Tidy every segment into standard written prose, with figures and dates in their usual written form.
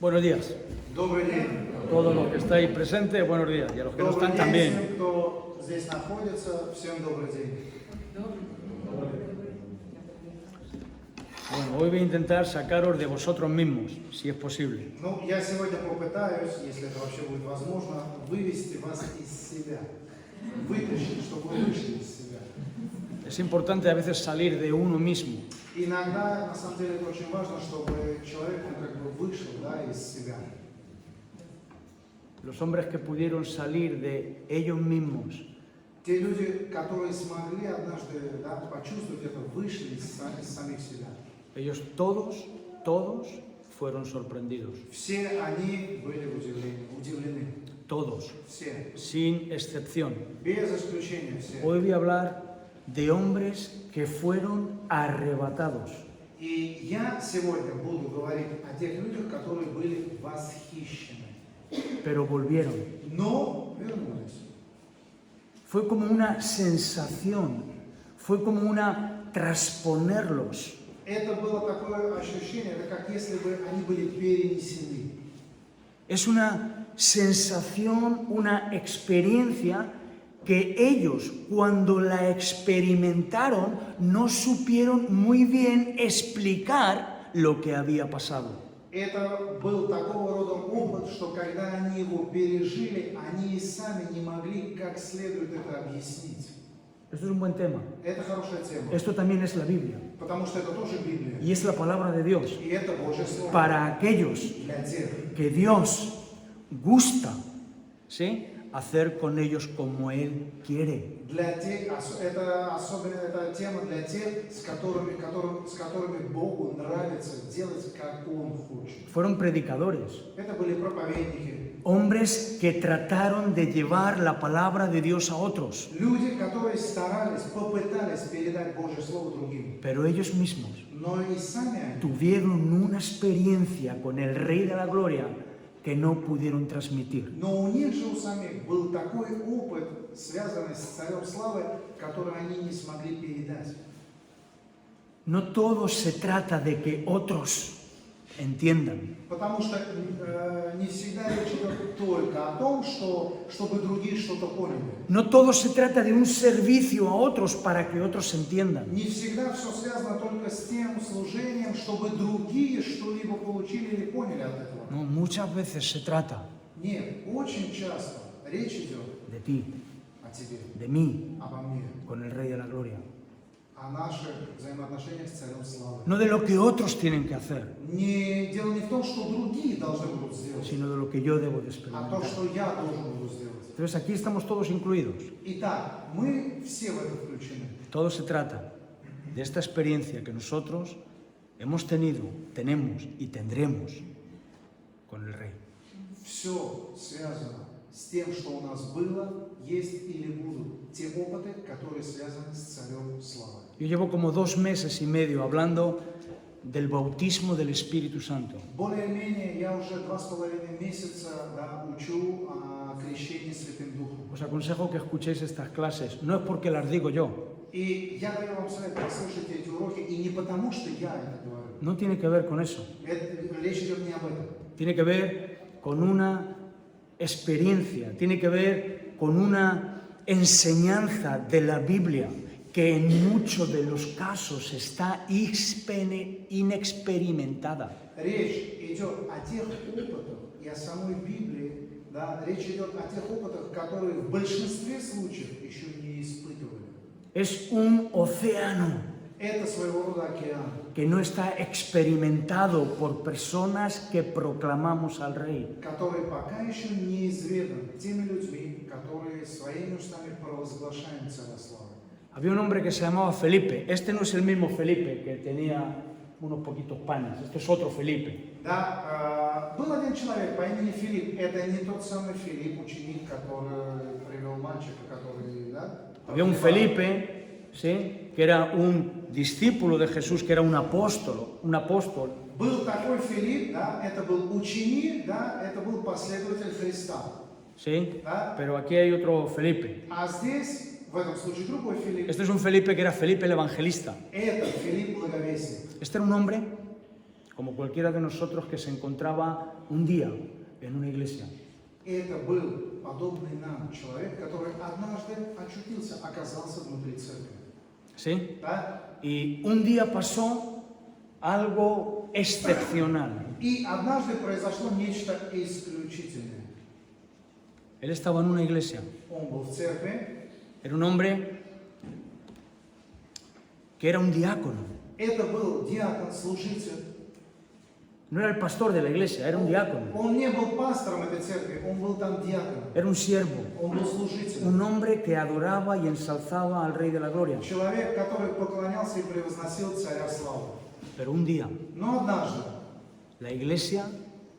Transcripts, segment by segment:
Buenos días. Добрый день. Todos los que estáis presentes, buenos días. Y a los que no Добрый están день también. всем, кто здесь находится. Всем добрый день. Bueno, hoy voy a intentar sacaros de vosotros mismos, si es posible. Ну, я сегодня попытаюсь, если это вообще будет возможно, вывести вас из себя. Вытащить, чтобы вы вышли из себя. Es importante a veces salir de uno mismo. Иногда, на самом деле, это очень важно, чтобы человек как бы вышел, да, из себя. Los hombres que pudieron salir de ellos mismos Те люди, которые смогли однажды, да, почувствовать это, вышли из самих себя. ellos todos fueron sorprendidos. Все они были удивлены. Todos, Все. sin excepción. Без исключения все. Hoy voy a hablar de hombres que fueron arrebatados. И я сегодня буду говорить о тех людях, которые были восхищены, Pero volvieron. но вернулись. Fue como una sensación, fue como una transponerlos. Это было такое ощущение, это как если бы они были перенесены. Es una sensación, una experiencia que ellos, cuando la experimentaron, no supieron muy bien explicar lo que había pasado. Это был такого рода опыт, что когда они его пережили, они и сами не могли как следует это объяснить. Esto es un buen tema. Это хорошая тема, Esto también es la Biblia потому что это тоже Библия. y es la palabra de Dios И это Божье Слово para aquellos для тех, que Dios gusta, ¿sí?, hacer con ellos como Él quiere. это особенно эта тема для тех, с которыми Богу нравится делать, как Он хочет. Fueron predicadores, Это были проповедники, hombres que trataron de llevar la palabra de Dios a otros, люди, которые попытались передать Божье Слово другим, pero ellos mismos но и сами они tuvieron una experiencia con el Rey de la Gloria que no pudieron transmitir. Но у них же у самих был такой опыт, связанный с Царем Славы, который они не смогли передать. No todo se trata de que otros entiendan. Потому что не всегда речь идет только о том, чтобы другие что-то поняли. No todo se trata de un servicio a otros para que otros entiendan. Не всегда все связано только с тем служением, чтобы другие что-либо получили или поняли от этого. No, muchas veces se trata Нет, очень часто речь идет de ti, о тебе, de mí, обо мне, con el Rey de la Gloria. о наших взаимоотношениях с Царем Славы. No de lo que otros tienen que hacer, Дело не в том, что другие должны будут сделать, sino de lo que yo debo de а то, experimentar. что я должен буду сделать. Entonces aquí estamos todos incluidos. Итак, мы все в это включены. Todo se trata de esta experiencia que nosotros hemos tenido, tenemos y tendremos con el Rey. Все связано с тем, что у нас было, есть или будут те опыты, которые связаны с Царем Славы. Yo llevo como 2 meses y medio hablando del bautismo del Espíritu Santo. Более-менее я уже 2,5 месяца учу о крещении Святым Духом. Os aconsejo que escuchéis estas clases, no es porque las digo yo, И я даю вам совет, послушайте эти уроки, и не потому, что я это говорю. no tiene que ver con eso, Речь идет не об этом. tiene que ver con una experiencia, tiene que ver con una enseñanza de la Biblia que en muchos de los casos está inexperimentada. Речь идет о тех опытах и о самой Библии, да, речь идет о тех опытах, которые в большинстве случаев еще не испытывали. Es un océano Это своего рода океан, que no está experimentado por personas que proclamamos al Rey. который пока еще неизведан теми людьми, которые своими устами провозглашаем Царя Славы. Había un hombre que se llamaba Felipe. Este no es el mismo Felipe que tenía unos poquitos panes. Este es otro Felipe. Да, был один человек по имени Филипп. Это не тот самый Филипп, ученик, который привел мальчика, который, да? Había un Felipe, ¿sí?, que era un discípulo de Jesús, que era un apóstol. Был такой Филипп, да, это был ученик, да, это был последователь Христа. ¿Sí? Да? Pero aquí hay otro Felipe. А здесь, в этом случае, другой Филипп. Este es un Felipe que era Felipe el Evangelista. Это Филипп Благовестник. Este era un hombre como cualquiera de nosotros que se encontraba un día en una iglesia. Это был подобный нам человек, который однажды очутился, оказался внутри церкви. ¿Sí? Да? Y un día pasó algo excepcional. И однажды произошло нечто исключительное. Él estaba en una iglesia. Он был в церкви. Era un hombre que era un diácono. Это был диакон, служитель. No era el pastor de la iglesia, era un diácono. Он не был пастором этой церкви, он был там диаконом. Era un siervo. Он был служителем. Un hombre que adoraba y ensalzaba al Rey de la Gloria. Человек, который поклонялся и превозносил царя славы. Pero un día Но однажды la iglesia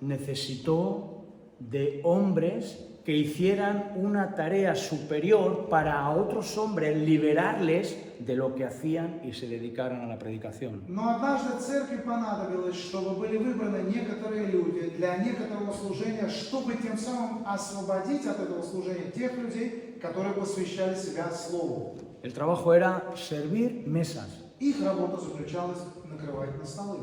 necesitó de hombres que hicieran una tarea superior para a otros hombres liberarles de lo que hacían y se dedicaran a la predicación. Но однажды церкви понадобилось, чтобы были выбраны некоторые люди для некоторого служения, чтобы тем самым освободить от этого служения тех людей, которые посвящали себя Слову. El trabajo era servir mesas. Их работа заключалась накрывать на столы.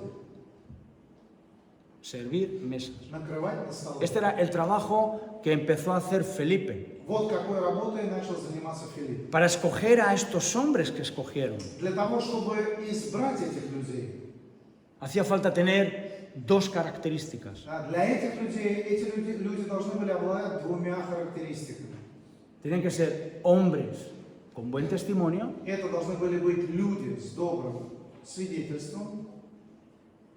Servir mesas. Накрывать на столы. Este era el trabajo que empezó a hacer Felipe. Вот какой работой начал заниматься Филипп. Para escoger a estos hombres que escogieron, Для того, чтобы избрать этих людей, hacía falta tener dos características. для этих людей, эти люди должны были обладать двумя характеристиками. Tenían que ser hombres con buen testimonio Это должны были быть люди с добрым свидетельством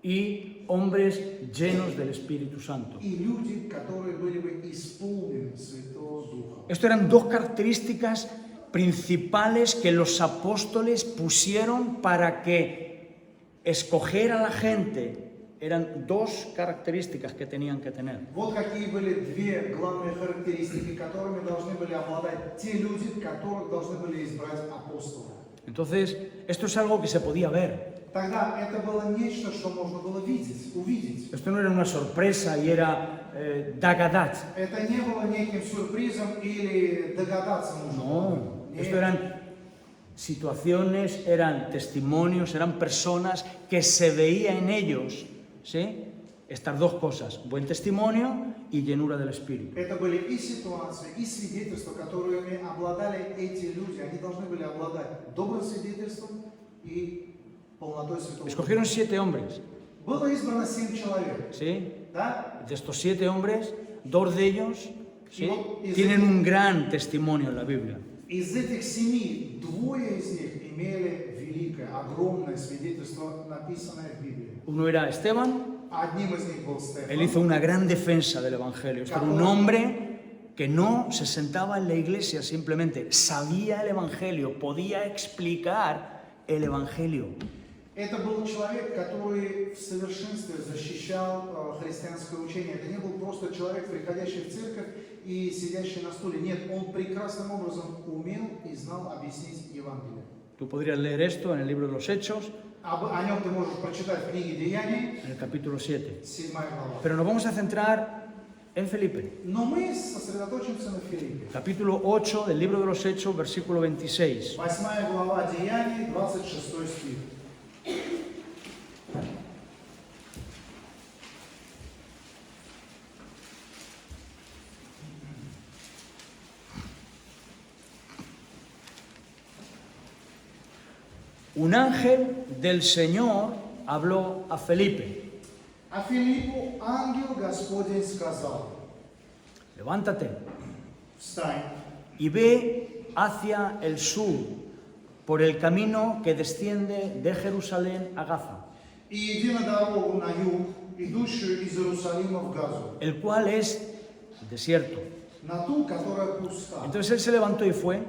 y hombres llenos del Espíritu Santo. и люди, которые были бы исполнены Святого Духа. Estas eran dos características principales que los apóstoles pusieron para que escoger a la gente. Eran dos características que tenían que tener. Вот какие были две главные характеристики, которыми должны были обладать те люди, которых должны были избрать апостолы. Entonces, esto es algo que se podía ver. Тогда это было нечто, что можно было видеть, увидеть. Esto no era una sorpresa y era dagadat. Это не было неким сюрпризом или догадаться нужно. No, Нет. esto eran situaciones, eran testimonios, eran personas que se veía en ellos, ¿sí? Estas dos cosas, buen testimonio y llenura del Espíritu. Это были и ситуации, и свидетельства, которыми обладали эти люди. Они должны были обладать добрым свидетельством и полнотой Святого Духа. Escogieron 7 hombres, Было избрано 7 человек. ¿sí? Да? De estos 7 hombres, 2 de ellos, ¿sí? Y tienen un gran testimonio en la Biblia. Из этих 7, 2 из них имели великое, огромное свидетельство, написанное в Библии. Uno era Esteban, Одним из них был él Стефан. hizo una gran defensa del Evangelio. Este era un hombre que no se sentaba en la iglesia simplemente, sabía el Evangelio, podía explicar el Evangelio. Это был человек, который в совершенстве защищал христианское учение. Это не был просто человек, приходящий в церковь и сидящий на стуле. Нет, он прекрасным образом умел и знал объяснить Евангелие. Tú podrías leer esto en el libro de los Hechos, О нем ты можешь прочитать в книге Деяний, en el capítulo 7. 7 глава. Pero nos vamos a centrar en Felipe. Но мы сосредоточимся на Филиппе. Capítulo 8 del libro de los Hechos, versículo 26. 8 глава Деяний, 26 стих. Un ángel del Señor habló a Felipe. А Филиппу ангел Господень сказал: Levántate «Встань y ve hacia el sur, por el camino que desciende de Jerusalén a Gaza, и иди на дорогу на юг, идущую из Иерусалима в Газу, el cual es desierto». на ту, которая пуста». Entonces él se levantó y fue,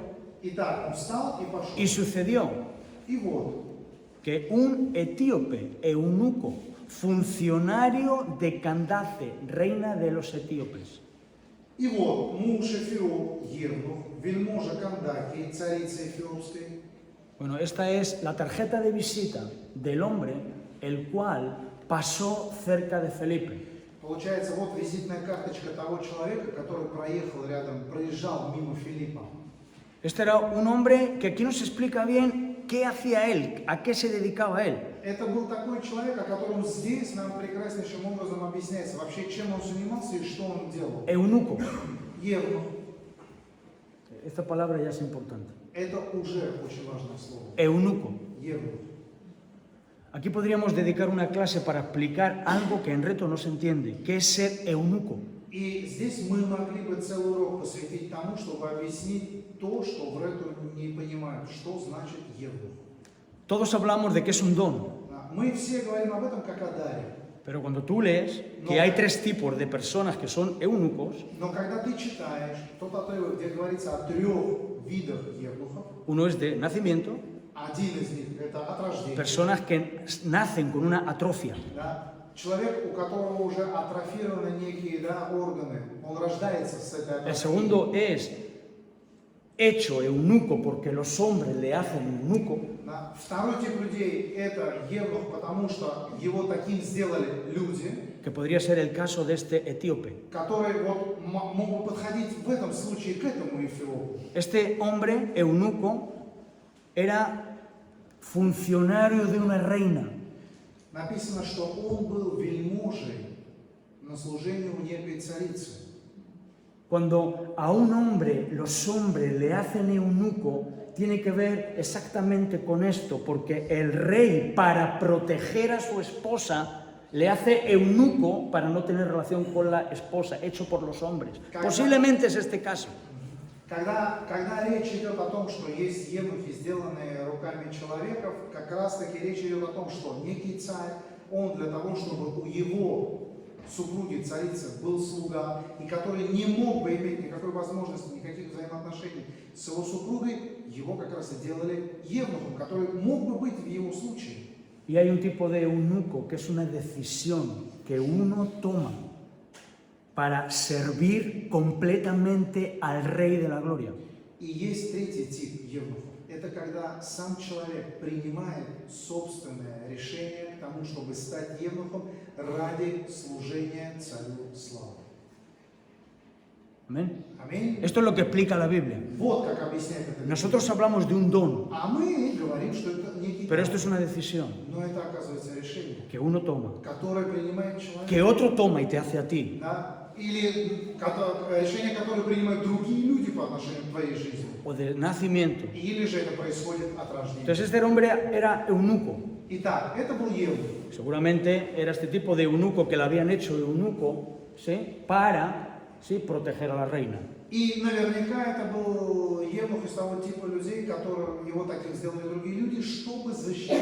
Итак, он встал и y пошел. sucedió И вот, que un etíope, eunuco, funcionario de Candace, reina de los etíopes, муж Эфиоп, Евнух, вельможа Кандакии, царицы Эфиопской. bueno, esta es la tarjeta de visita del hombre el cual pasó cerca de Felipe. Получается, вот визитная карточка того человека, который проезжал мимо Филиппа. Este era un hombre que aquí nos explica bien qué hacía él, a qué se dedicaba él. Это был такой человек, о котором здесь нам прекраснейшим образом объясняется вообще, чем он занимался и что он делал. Eunuco. Евнух. Esta palabra ya es importante. Это уже очень важное слово. Eunuco. Евнух. Aquí podríamos dedicar una clase para explicar algo que en Reto no se entiende, que es ser eunuco. И здесь мы могли бы целый урок посвятить тому, чтобы объяснить то, что в Рету не понимают, что значит евнух. Todos hablamos de que es un don, Мы все говорим об этом как о даре. pero cuando tú lees que hay tres tipos de personas que son eunucos, Но когда ты читаешь тот отрывок, где говорится о 3 видах евнухов, uno es de nacimiento, один из них это от рождения. personas que nacen con una atrofia. Да? Человек, у которого уже атрофированы некие органы, он рождается с этой El атрофией. segundo es hecho eunuco porque los hombres le hacen eunuco. Да? Второй тип людей это евнух, потому что его таким сделали люди, Que podría ser el caso de este etíope. которые вот могут подходить в этом случае к этому эфиопу. Este hombre eunuco era funcionario de una reina. Написано, что он был вельможей на служении у некой царицы. Cuando a un hombre los hombres le hacen eunuco, tiene que ver exactamente con esto, porque el rey, para proteger a su esposa, le hace eunuco para no tener relación con la esposa, hecho por los hombres. Posiblemente es este caso. Когда речь идет о том, что есть евнухи, сделанные руками человеков, как раз таки речь идет о том, что некий царь, он для того, чтобы у его супруги, царицы, был слуга, и который не мог бы иметь никакой возможности, никаких взаимоотношений с его супругой, его как раз и делали евнухом, который мог бы быть в его случае. Y hay un tipo de eunuco que es una decisión que uno toma para servir completamente al Rey de la Gloria. И есть третий тип евнухов. Это когда сам человек принимает собственное решение к тому, чтобы стать евнухом ради служения Царю Славы. Amén. Аминь. Esto es lo que explica la Biblia. Вот как объясняет это. Nosotros hablamos de un don, А мы говорим, что это некий pero дар. esto es una decisión Но это оказывается решение, que uno toma, которое принимает человек. que otro toma y te hace a ti. Да? Или решение, которое принимают другие люди по отношению к твоей жизни. O de nacimiento. Или же это происходит от рождения. Entonces este hombre era eunuco. Итак, это был евнух. Seguramente era este tipo de eunuco que le habían hecho eunuco, ¿sí? Para, ¿sí? Proteger a la reina. И наверняка это был евнух из того типа людей, которым его таким сделали другие люди, чтобы защитить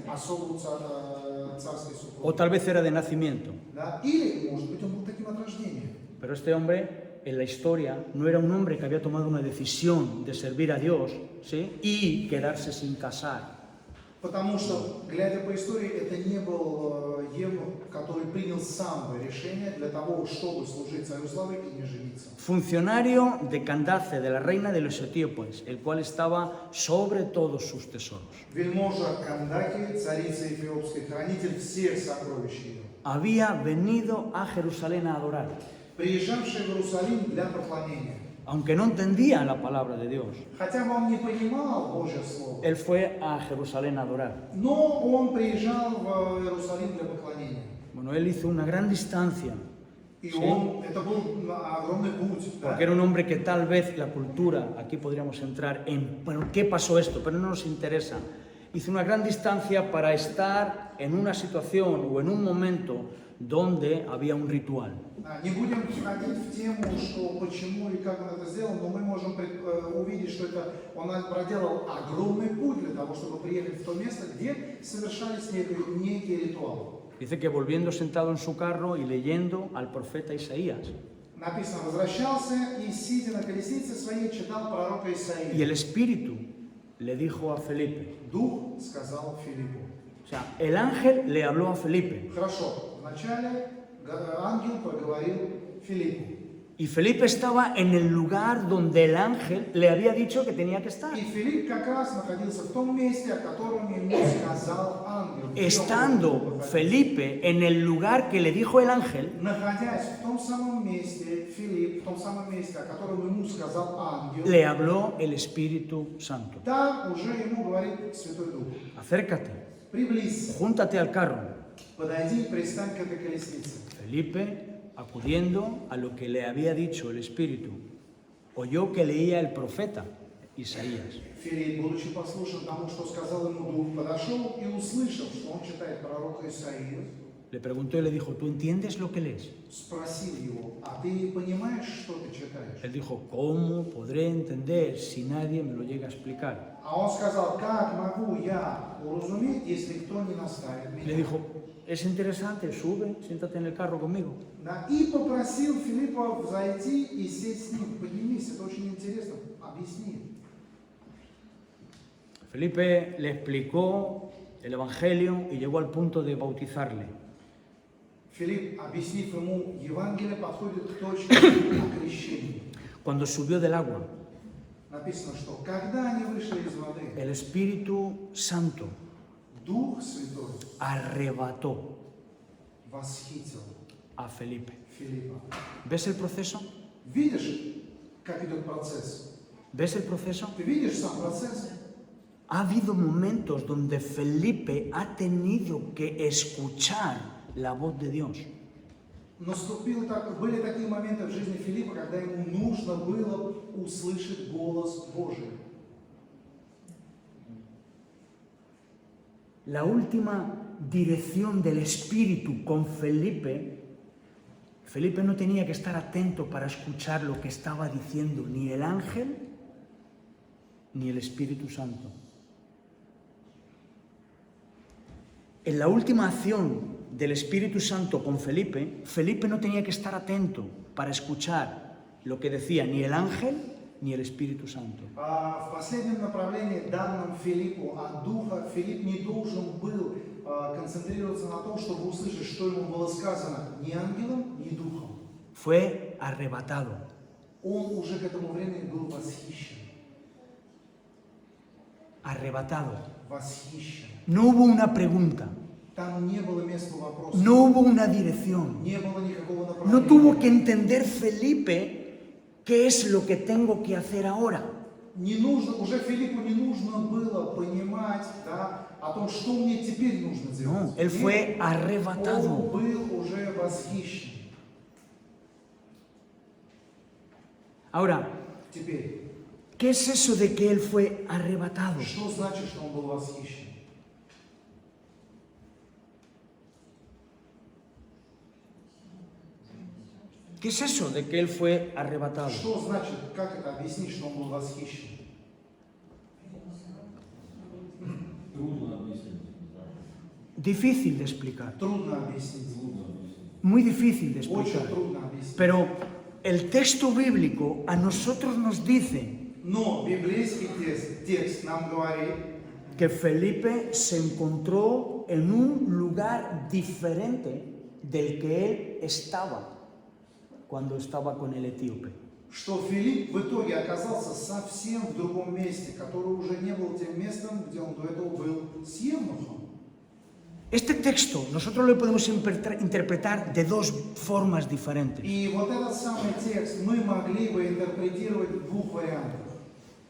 особую царской супругу. O tal vez era de nacimiento. Да? Или, может быть, он был таким от рождения. Pero este hombre, en la historia, no era un hombre que había tomado una decisión de servir a Dios, ¿sí? Y quedarse sin casar. Потому что, глядя по истории, это не был евнух, который принял сам решение для того, чтобы служить Царю Славы и не жениться. Funcionario de Candace, de la reina de los etíopes, el cual estaba sobre todos sus tesoros. Вельможа Кандаки, царица эфиопской, хранитель всех сокровищ ее. Había venido a Jerusalén a adorar, Приезжавший в Иерусалим для поклонения. aunque no entendía la palabra de Dios. Хотя бы он не понимал Божье Слово, Él fue a Jerusalén a adorar. но он приезжал в Иерусалим для поклонения. Bueno, él hizo una gran distancia, И Sí. это был огромный путь. Да? porque era un hombre que tal vez la cultura, aquí podríamos entrar en ¿por qué pasó esto? Pero no nos interesa. Hizo una gran distancia para estar en una situación o en un momento donde había un ritual. Не будем входить в тему, что почему и как он это сделал, но мы можем увидеть, что он проделал огромный путь для того, чтобы приехать в то место, где совершались некие ритуалы. Dice que volviendo sentado en su carro y leyendo al profeta Isaías. Написано, возвращался и, сидя на колеснице своей, читал пророка Y Исаии. el Espíritu le dijo a Felipe, Дух сказал Филиппу. o sea, el ángel le habló a Felipe. Хорошо, вначале ангел проговорил Филиппу. Y Felipe estaba en el lugar donde el ángel le había dicho que tenía que estar. И Филипп как раз находился в том месте, о котором ему сказал ангел. Estando Felipe en el lugar que le dijo el ángel, Находясь в том самом месте, Филипп, в том самом месте, о котором ему сказал ангел, le habló el Espíritu Santo. там уже ему говорит Святой Дух. Acércate, Приблизься, júntate al carro. подойди и пристань к этой колеснице. Felipe, acudiendo a lo que le había dicho el Espíritu, oyó que leía el profeta Isaías. Филипп, будучи послушен тому, что сказал ему Дух, подошел и услышал, что он читает пророка Исаию, Le preguntó y le dijo, ¿tú entiendes lo que lees? спросил его, а ты понимаешь, что ты читаешь? Él dijo, ¿cómo podré entender si nadie me lo llega a explicar? А он сказал, как могу я уразуметь, если кто не наставит Le меня? dijo, es interesante, sube, siéntate en el carro conmigo. Да, и попросил Филиппа взойти и сесть с ним. Поднимись, это очень интересно. Объясни. Felipe le explicó el Evangelio y llegó al punto de bautizarle. Филипп, объяснив ему, Евангелие подходит к точке крещения. Cuando subió del agua, Написано, что когда они вышли из воды, el Espíritu Santo Дух Святой arrebató восхитил a Felipe. Филиппа. ¿Ves el proceso? Видишь, как идет процесс? ¿Ves el proceso? Ты видишь сам процесс? Ha habido momentos donde Felipe ha tenido que escuchar la voz de Dios. Были такие моменты в жизни Филиппа, когда ему нужно было услышать голос Божий. La última dirección del Espíritu con Felipe, Felipe no tenía que estar atento para escuchar lo que estaba diciendo ni el ángel ni el Espíritu Santo. En la última acción del Espíritu Santo con Felipe, Felipe no tenía que estar atento para escuchar lo que decía ni el ángel ni el Espíritu Santo. В последнем направлении, данном Филиппу от Духа, Филипп не должен был концентрироваться на том, чтобы услышать, что ему было сказано ни ангелом, ни Духом. Fue arrebatado. Он уже к этому времени был восхищен. Arrebatado. Восхищен. No hubo una pregunta. Там не было места вопроса. No hubo una dirección. Не было никакого направления. No tuvo que entender Felipe qué es lo que tengo que hacer ahora. Не нужно, уже Филиппу не нужно было понимать, да, о том, что мне теперь нужно делать. No, él fue Он arrebatado. был уже восхищен. Ahora, Теперь, ¿qué es eso de que él fue arrebatado? что значит, что он был восхищен? ¿Qué es eso de que él fue arrebatado? Что значит, как это объяснить, что он был восхищен? Трудно объяснить. Difícil de explicar. Трудно объяснить. Muy difícil de Очень explicar. трудно объяснить. Pero el texto bíblico a nosotros nos dice Но библейский текст нам говорит, que Felipe se encontró en un lugar diferente del que él estaba cuando estaba con el etíope. что Филипп в итоге оказался совсем в другом месте, которое уже не было тем местом, где он до этого был с Евнухом. Este texto nosotros lo podemos interpretar de dos formas diferentes. И вот этот самый текст мы могли бы интерпретировать в двух вариантах.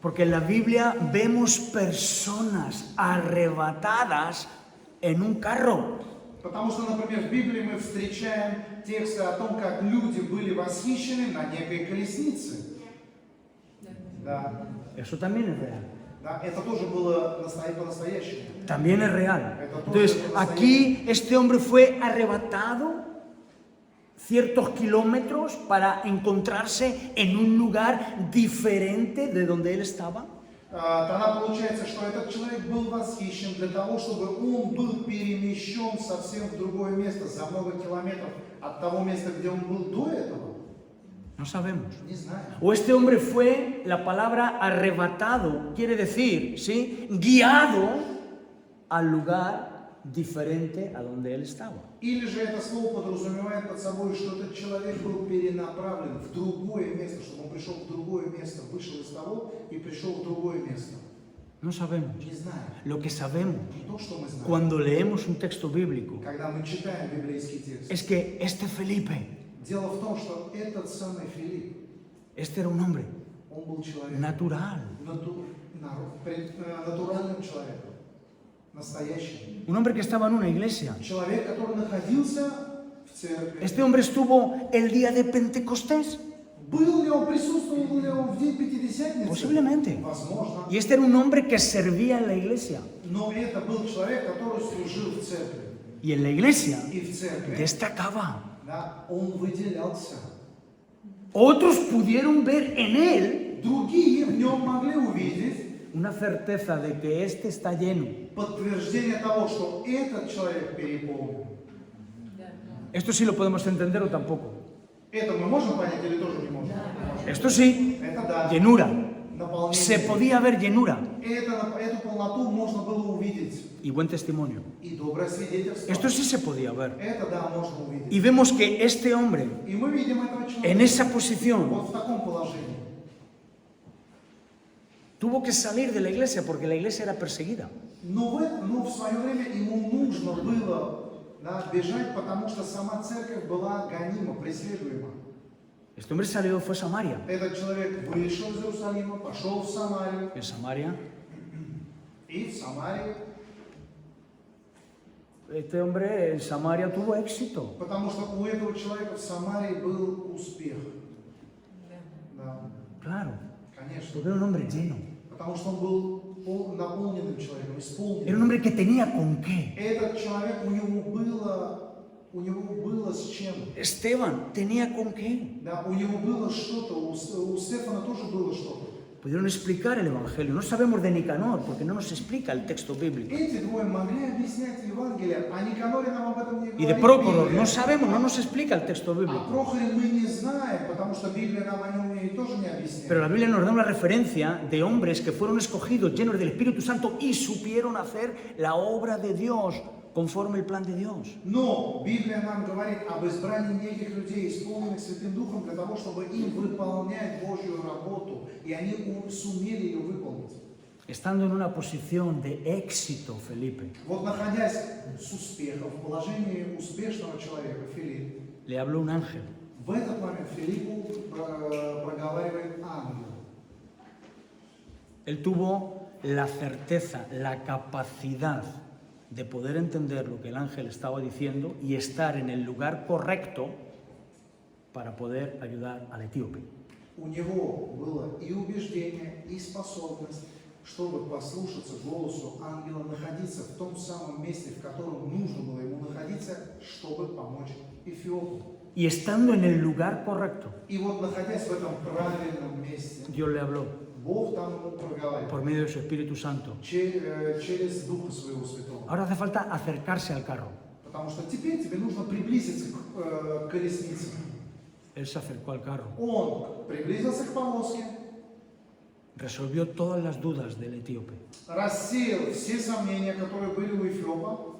Porque en la Biblia vemos personas arrebatadas en un carro. Потому что, например, в Библии мы встречаем тексты о том, как люди были восхищены на некой колеснице. Да. Eso también es real. Да, это тоже было по-настоящему. También es real. Entonces, aquí este hombre fue arrebatado ciertos kilómetros para encontrarse en un lugar diferente de donde él estaba. Тогда получается, что этот человек был восхищен для того, чтобы он был перемещен совсем в другое место, за много километров от того места, где он был до этого. No sabemos. Не знаю. O este hombre fue, la palabra arrebatado quiere decir, ¿sí? Guiado al lugar diferente a donde él estaba. Или же это слово подразумевает под собой, что этот человек был перенаправлен в другое место, чтобы он пришел в другое место, вышел из того и пришел в другое место. No sabemos. Не знаю. Lo que sabemos То, что мы знаем, cuando leemos un texto bíblico когда мы читаем библейский текст. es que este Felipe, Дело в том, что этот самый Филипп, este era un hombre он был человеком, natural, натуральным человеком, настоящим. un hombre que estaba en una iglesia. Человек, который находился в церкви. Este hombre estuvo el día de Pentecostés, Был ли он, присутствовал ли он в день Пятидесятницы? posiblemente. Возможно. Y este era un hombre que servía en la iglesia. Но это был человек, который служил в церкви. Y en la iglesia И в церкви, destacaba. да, он выделялся. Otros pudieron ver en él Другие в нем могли увидеть una certeza de que este está lleno. подтверждение того, что этот человек переполнен. Esto sí lo podemos entender o tampoco. Это мы можем понять или тоже не можем? Esto sí, Это да. llenura. Наполнение. Se podía ver llenura Эту полноту можно было увидеть. y buen testimonio. И доброе свидетельство. Esto sí se podía ver. Это да, можно увидеть. Y vemos que este hombre, И мы видим этого человека en esa posición, вот в таком положении. tuvo que salir de la iglesia porque la iglesia era perseguida. Но в свое время ему нужно было, да, бежать, потому что сама церковь была гонима, преследуема. Este hombre salió, fue a Samaria. Этот человек вышел из Иерусалима, пошел в Самарию. En Samaria, И в Самарии, este hombre en Samaria tuvo éxito. потому что у этого человека в Самарии был успех. Да, Claro, конечно. porque era un hombre lleno. Потому что он был наполненным человеком, Era un исполненным. hombre que tenía con qué. Этот человек, у него было с чем. Esteban tenía con qué. Да, у него было что-то, у Стефана тоже было что-то. Pudieron explicar el Evangelio. No sabemos de Nicanor porque no nos explica el texto bíblico. Эти двое могли объяснять Евангелие, а Никаноре нам об этом не Y de говорит Prócoro Библия. no sabemos, no nos explica el texto О bíblico. Прохоре мы не знаем, потому что Библия нам о нем и тоже не объясняет. Pero la Biblia nos da una referencia de hombres que fueron escogidos, llenos del Espíritu Santo y supieron hacer la obra de Dios conforme el plan de Dios. Но Библия нам говорит об избрании неких людей, исполненных Святым Духом, для того, чтобы им выполнять Божью работу, и они сумели ее выполнить. Estando en una posición de éxito, Felipe, Вот находясь с успехом, в положении успешного человека, Филипп, le habló un ángel. в этот момент Филиппу проговаривает ангел. Él tuvo la certeza, la capacidad de poder entender lo que el ángel estaba diciendo y estar en el lugar correcto para poder ayudar al etíope. У него было и убеждение, и способность, чтобы послушаться голосу ангела, находиться в том самом месте, в котором нужно было ему находиться, чтобы помочь Эфиопу. Y estando en el lugar correcto, И вот находясь в этом правильном месте, Dios le habló Бог там ему проговаривает por medio de su Espíritu Santo. через Духа Своего Святого. Ahora hace falta acercarse al carro. Потому что теперь тебе нужно приблизиться к колеснице. Él se acercó al carro, Он приблизился к повозке, resolvió todas las dudas del etíope рассеял все сомнения, которые были у Эфиопа,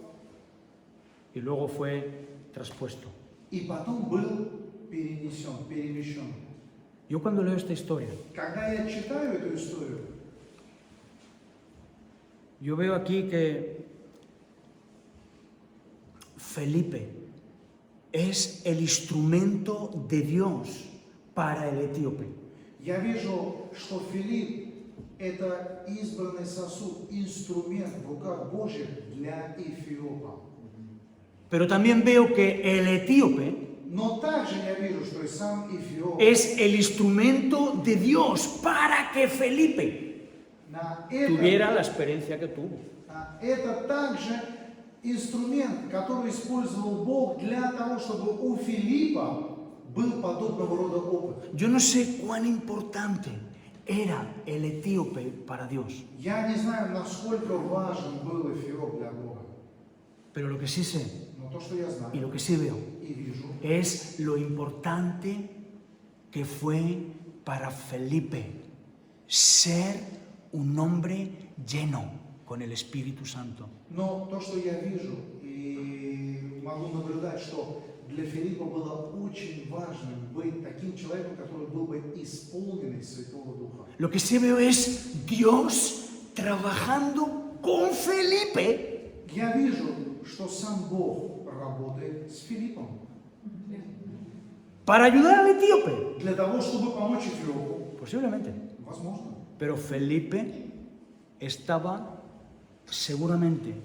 y luego fue traspuesto. и потом был перемещен. Yo cuando leo esta historia, Когда я читаю эту историю, yo veo aquí que Felipe es el instrumento de Dios para el etíope. я вижу, что Филипп – это избранный сосуд, инструмент в руках Божьих для Эфиопа. Pero también veo que el etíope Но также я вижу, что и сам Эфиоп es el instrumento de Dios para que Felipe tuviera la experiencia que tuvo. это также инструмент, который использовал Бог для того, чтобы у Филиппа был подобного рода опыт. Yo no sé cuán importante era el etíope para Dios, Я не знаю, насколько важен был Эфиоп для Бога, pero lo que sí sé но то, что я y знаю lo que sí veo и вижу, es lo importante que fue para Felipe ser un hombre lleno. con el Espíritu Santo. Но то, что я вижу и могу наблюдать, что для Филиппа было очень важным быть таким человеком, который был бы исполненный Святого Духа. Lo que sí veo es Dios trabajando con Felipe Я вижу, что сам Бог работает с Филиппом para ayudar al etíope. для того, чтобы помочь Эфиопу. Posiblemente. Возможно. Pero Felipe estaba seguramente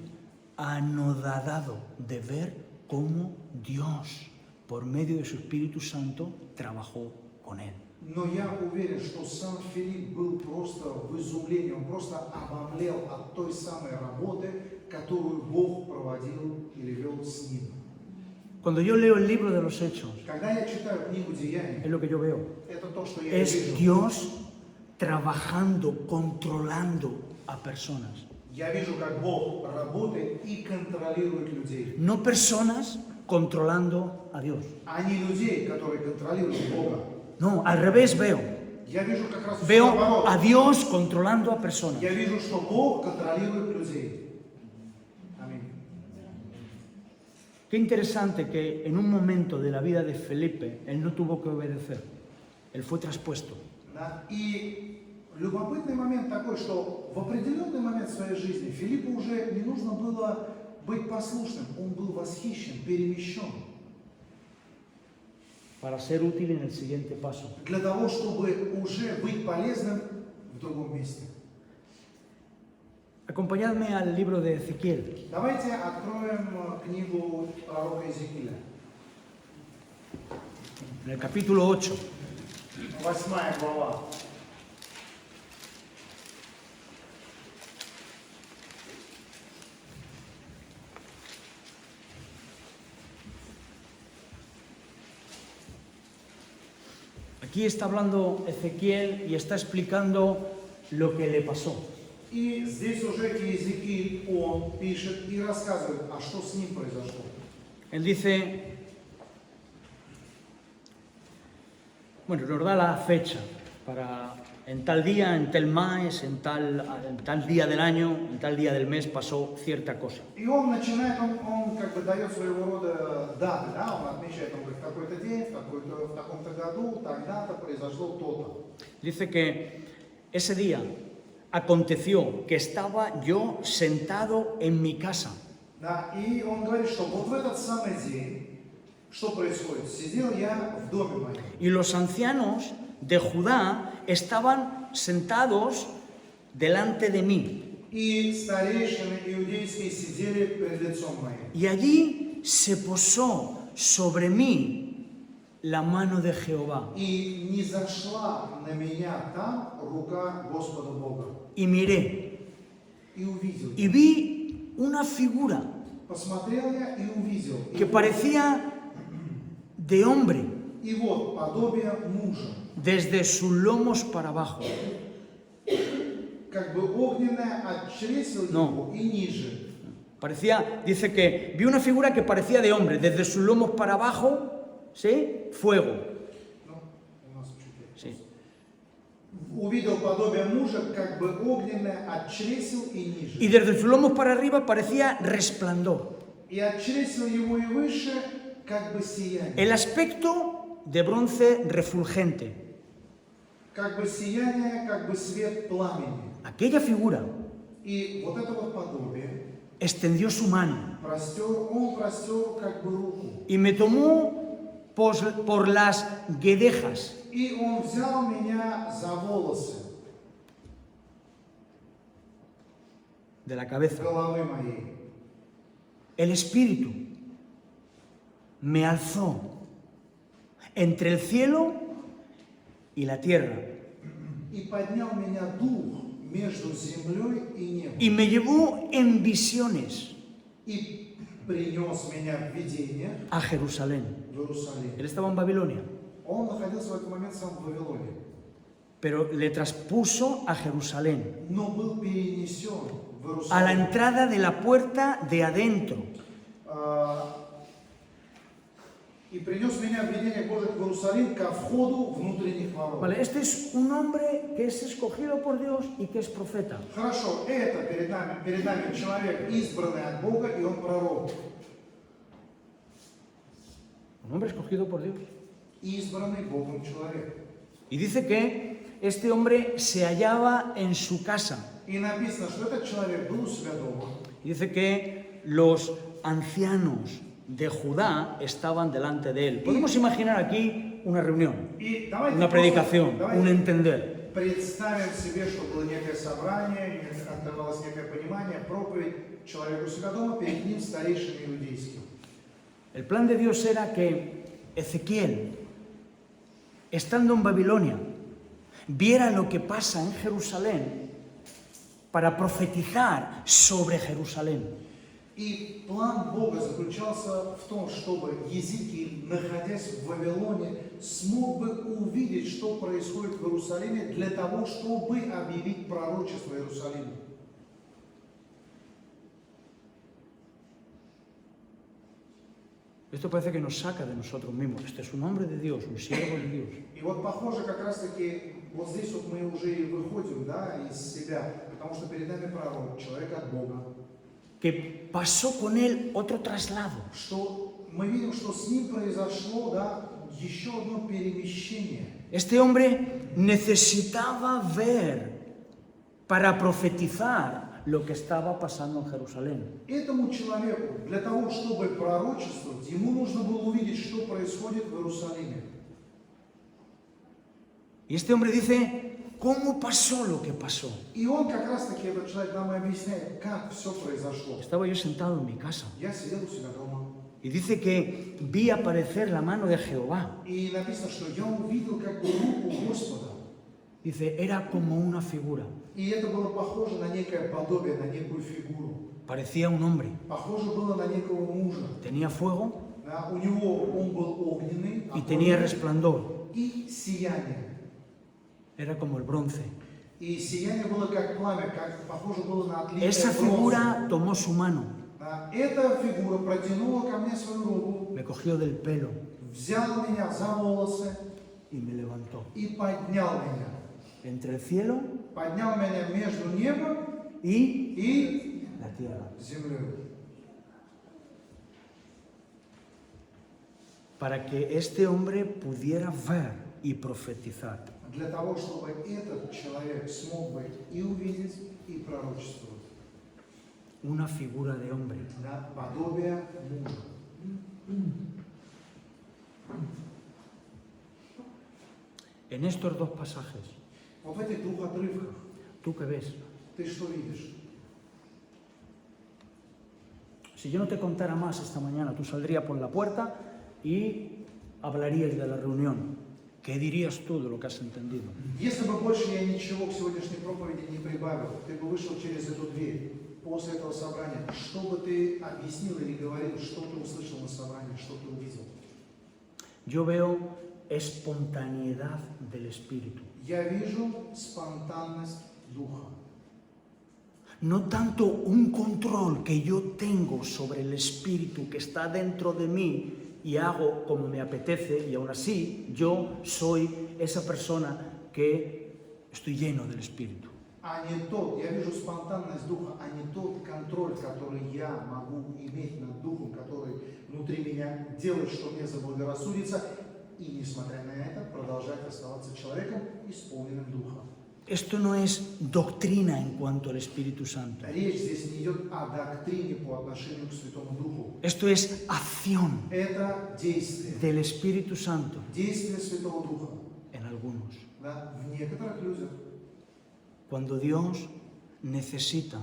anodadado de ver cómo Dios, por medio de su Espíritu Santo, trabajó con él. Но я уверен, что сам Филипп был просто в изумлении, он просто обомлел от той самой работы, которую Бог проводил или вел с ним. Cuando yo leo el libro de los Hechos, Когда я читаю книгу Деяний, es lo que yo veo. это то, что я Es вижу. Dios trabajando, controlando a personas. Я вижу, как Бог работает и контролирует людей. No personas controlando a Dios. А не людей, которые контролируют Бога. No, al revés veo. Я вижу как раз всё Veo наоборот. a Dios controlando a personas. Я вижу, что Бог контролирует людей. Аминь. Qué interesante que en un momento de la vida de Felipe, él no tuvo que obedecer. Él fue traspuesto. Да? И любопытный момент такой, что в определенный момент своей жизни Филиппу уже не нужно было быть послушным. Он был восхищен, перемещен. Para ser útil en el siguiente paso. Для того, чтобы уже быть полезным в другом месте. Acompañadme al libro de Ezequiel. Давайте откроем книгу пророка Иезекииля. En el capítulo 8. 8 глава. Aquí está hablando Ezequiel y está explicando lo que le pasó. И здесь уже Иезекииль, он пишет и рассказывает, а что с ним произошло. Él dice, bueno, nos da la fecha para en tal día, en tal mes, en tal día del año, en tal día del mes pasó cierta cosa. И он начинает, он как бы дает своего рода даты, да, он отмечает, он говорит, в такой-то день, в таком-то году, тогда-то произошло то-то. Dice que ese día aconteció que estaba yo sentado en mi casa. Да, и он говорит, что вот в этот самый день, что происходит? Сидел я в доме моем. Y los ancianos de Judá estaban sentados delante de mí. И старейшины иудейские сидели перед лицом моим. Y allí se posó sobre mí la mano de Jehová. И не зашла на меня там рука Господа Бога. Y miré, И увидел. y vi una figura Посмотрел я и увидел. que parecía de hombre, И вот подобие мужа. desde sus lomos para abajo. Как бы огненное от чресел его и ниже. Parecía, dice que vi una figura que parecía de hombre, desde sus lomos para abajo, ¿sí? Fuego. Ну, у нас чуть Sí. Увидел подобие мужа, как бы огненное от чресел и ниже. Y desde sus lomos para arriba parecía resplandor. И от чресел его и выше, как бы сияние. El aspecto de bronce refulgente. Как бы сияние, как бы свет пламени. Aquella figura И вот это вот подобие extendió su mano он простер как бы руку. y me tomó por las guedejas И он взял меня за волосы de la cabeza. головы моей. El Espíritu me alzó entre el cielo y la tierra И поднял меня дух между землей и небом. y me llevó en visiones И принес меня в видение a Jerusalén. в Иерусалим. Él estaba en Babilonia, Он находился в этот момент сам в Вавилоне, pero le traspuso a Jerusalén, но был перенесен в a la Иерусалим. entrada de la puerta de adentro. И принес меня в видение Божие в Иерусалим ко входу внутренних ворот. Vale, este es un hombre que es escogido por Dios y que es profeta. Хорошо, это перед нами человек, избранный от Бога, и он пророк. Un hombre escogido por Dios. Избранный Богом человек. Y dice que este hombre se hallaba en su casa. И написано, что этот человек был у себя дома. Y dice que los ancianos de Judá estaban delante de él. Podemos imaginar aquí una reunión, И давайте una predicación, давайте un entender. представим себе, что было некое собрание, открывалось некое понимание, проповедь человеку у себя дома, перед ним старейшины иудейские. El plan de Dios era que Ezequiel, estando en Babilonia, viera lo que pasa en Jerusalén para profetizar sobre Jerusalén. И план Бога заключался в том, чтобы Езекииль, находясь в Вавилоне, смог бы увидеть, что происходит в Иерусалиме, для того, чтобы объявить пророчество Иерусалиму. Esto parece que nos saca de nosotros mismos. Este es un hombre de Dios, un siervo de Dios. И вот похоже, как раз таки, вот здесь вот мы уже и выходим, да, из себя, потому что перед нами пророк, человек от Бога. Que pasó con él otro traslado. Что мы видим, что с ним произошло, да, еще одно перемещение. Este hombre necesitaba ver para profetizar lo que estaba pasando en Jerusalén. Этому человеку, для того, чтобы пророчествовать, ему нужно было увидеть, что происходит в Иерусалиме. Y este hombre dice, ¿cómo pasó lo que pasó? И он как раз таки, этот человек нам и объясняет, как все произошло. Estaba yo sentado en mi casa Я сидел у себя дома, y dice que vi aparecer la mano de Jehová. и написано, что я увидел как бы руку Господа. Dice, era como una figura. И это было похоже на некое подобие, на некую фигуру. Parecía un hombre. Похоже было на некого мужа. Tenía fuego Да, у него он был огненный, y tenía resplandor. и сияние. Era como el bronce. И сияние было как пламя, как похоже было на отлитое Esa бронзу. figura tomó su mano, Да, эта фигура протянула ко мне свою руку, me cogió del pelo взял меня за волосы y me levantó. и поднял меня. Entre el cielo Поднял меня между небом y и la tierra. землей. Para que este hombre pudiera ver y profetizar. Для того, чтобы этот человек смог бы и увидеть, и пророчествовать. Una figura de hombre. Да, подобие мужа. En estos dos pasajes, Вот в этих двух отрывках ¿tú qué ves? ты что видишь? Si yo no te contara más esta mañana, tú saldrías por la puerta y hablarías de la reunión. ¿Qué dirías tú de lo que has entendido? Если бы больше я ничего к сегодняшней проповеди не прибавил, ты бы вышел через эту дверь после этого собрания, что бы ты объяснил или говорил, что ты услышал на собрании, что ты увидел? Yo veo espontaneidad del espíritu. Я вижу спонтанность Духа. No tanto un control que yo tengo sobre el espíritu que está dentro de mí y hago como me apetece, y aún así yo soy esa persona que estoy lleno del espíritu. А не тот, я вижу спонтанность Духа, а не тот контроль, который я могу иметь над Духом, который внутри меня делает, что мне заблагорассудится, и, несмотря на это, продолжать оставаться человеком, исполненным Духа. Esto no es doctrina en cuanto al Espíritu Santo. Речь здесь не идет о доктрине по отношению к Святому Духу. Esto es acción Это действие. del Espíritu Santo Действие Святого Духа. en algunos. Да, в некоторых людях. Cuando Dios necesita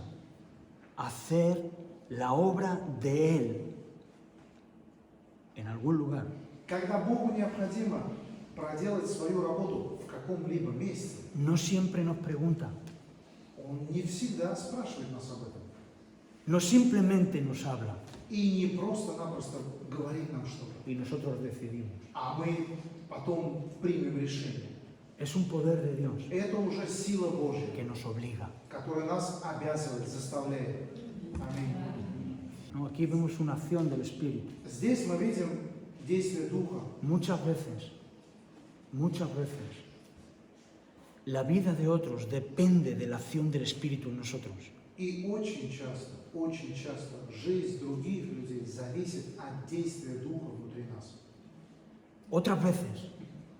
hacer la obra de Él en algún lugar, Когда Богу необходимо проделать свою работу в каком-либо месте, no siempre nos pregunta, Он не всегда спрашивает нас об этом. no simplemente nos habla И не просто-напросто говорит нам что-то, y nosotros decidimos. а мы потом примем решение. Es un poder de Dios Это уже сила Божья, que nos obliga. которая нас обязывает, заставляет. Аминь. ¿No? Aquí vemos una acción del Espíritu. Здесь мы видим действие Духа. Muchas veces, la vida de otros depende de la acción del Espíritu en nosotros. И очень часто жизнь других людей зависит от действия Духа внутри нас. Otras veces,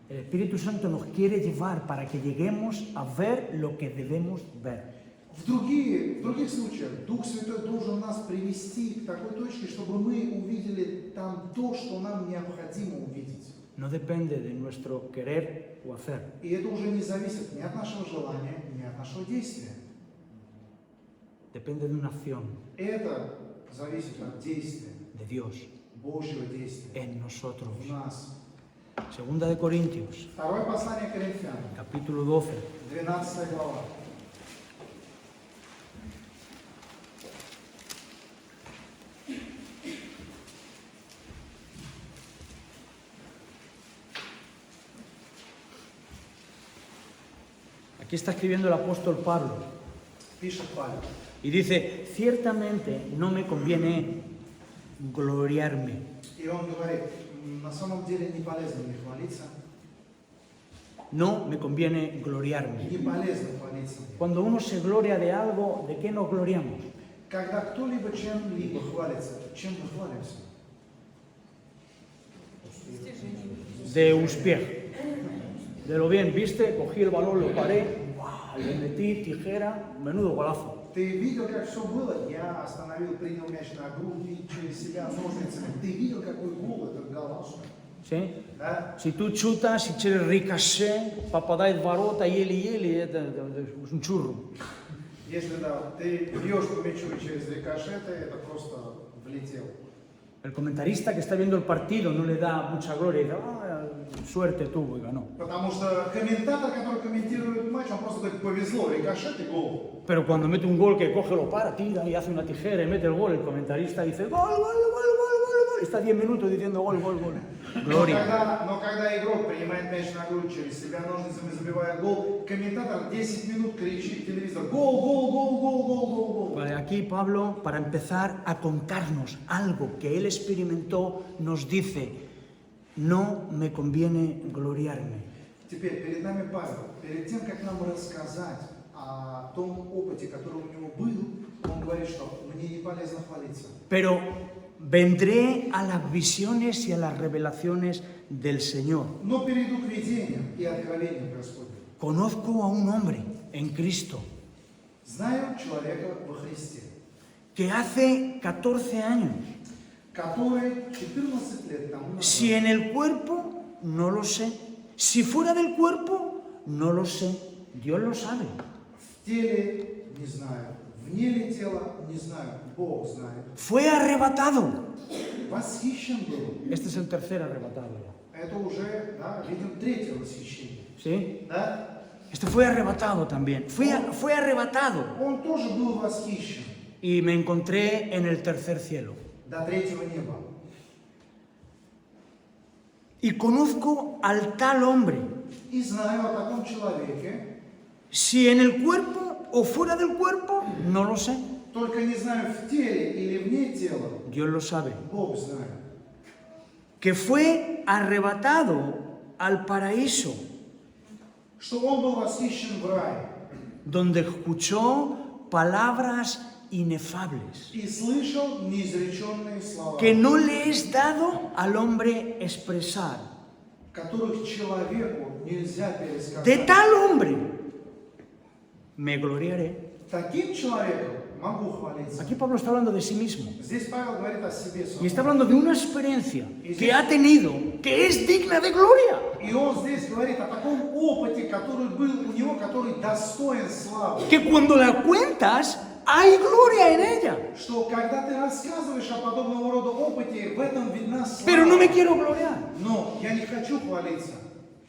el Espíritu Santo nos quiere llevar para que lleguemos a ver lo que debemos ver. В других случаях Дух Святой должен нас привести к такой точке, чтобы мы увидели там то, что нам необходимо увидеть. No depende de nuestro querer o hacer. И это уже не зависит ни от нашего желания, ни от нашего действия. Depende de una acción Это зависит от действия, de Dios Божьего действия en nosotros. в нас. Segunda de Corintios, Второе послание к Коринфянам, capítulo 12. 12 глава. Aquí está escribiendo el apóstol Pablo Пишет Павел. y dice, ciertamente no me conviene gloriarme. И он говорит, на самом деле не полезно мне хвалиться, No me conviene gloriarme. не полезно хвалиться. Cuando uno se gloria de algo, ¿de qué nos gloriamos? Когда кто-либо чем-либо хвалится, чем мы хвалимся? De uspier. De lo bien, ¿viste? Cogí el balón, lo paré, ¡guau! Le metí tijera, menudo golazo. Ты видел, как все было? Я остановил, принял мяч на грудь и через себя ножницами. Ты видел, какой гол это дал? ¿Sí? Да? Si tú chutas, si через ricachè, papadai varota, yeli, es un churro. Если да, ты бьешь по мячу и через рикошеты, это просто влетел. El comentarista que está viendo el partido no le da mucha gloria y dice, suerte tuvo y ganó. Потому что комментатор, который комментирует матч, он просто говорит, повезло, рикошет и гол. Pero cuando mete un gol que coge, lo para, tira y hace una tijera y mete el gol, el comentarista dice, gol, gol, gol, gol, gol, gol. Está 10 minutos diciendo gol, gol, gol. Gloria. Но когда игрок принимает мяч на грудь, через себя ножницами забивает гол, комментатор 10 минут кричит в телевизор, гол, гол, гол, гол, гол, гол, гол. Vale, aquí Pablo, para empezar a contarnos algo que él experimentó, nos dice, no me conviene gloriarme. Теперь перед нами Павел. Перед тем, как нам рассказать о том опыте, который у него был, он говорит, что мне не полезно хвалиться. Pero vendré a las visiones y a las revelaciones del Señor. Но перейду к видениям и откровениям Господним. Conozco a un hombre en Cristo Знаю человека во Христе, que hace 14 años, который 14 лет тому si назад, en el cuerpo, no lo sé, si fuera del cuerpo, no lo sé, Dios lo sabe. в теле не знаю, вне ли тела не знаю, Бог знает. Fue arrebatado. Восхищен был. Este es el tercer arrebatado. Это уже, да, видим третье восхищение. ¿Sí? Да? Este fue arrebatado también. Fue arrebatado. Он тоже был восхищен Y me encontré en el tercer cielo. до третьего неба. Y conozco al tal hombre, И знаю о таком человеке, si en el cuerpo o fuera del cuerpo, no lo sé. только не знаю, в теле или вне тела, Dios lo sabe. Бог знает. Que fue arrebatado al paraíso, Что он был восхищен в рай donde escuchó palabras inefables, и слышал неизреченные слова, que no le es dado al hombre expresar. которых человеку нельзя De пересказать. tal hombre me gloriaré. Таким человеком могу хвалиться. Aquí Pablo está hablando de sí mismo. Здесь Павел говорит о себе Y está самом. hablando de una experiencia que ha tenido, que es digna de gloria. И он здесь говорит о таком опыте, который был у него, который достоин славы. Que cuando la cuentas, hay gloria en ella. Что когда ты рассказываешь о подобного рода опыте, в этом видна слава. Pero no me quiero gloriar. Но я не хочу хвалиться.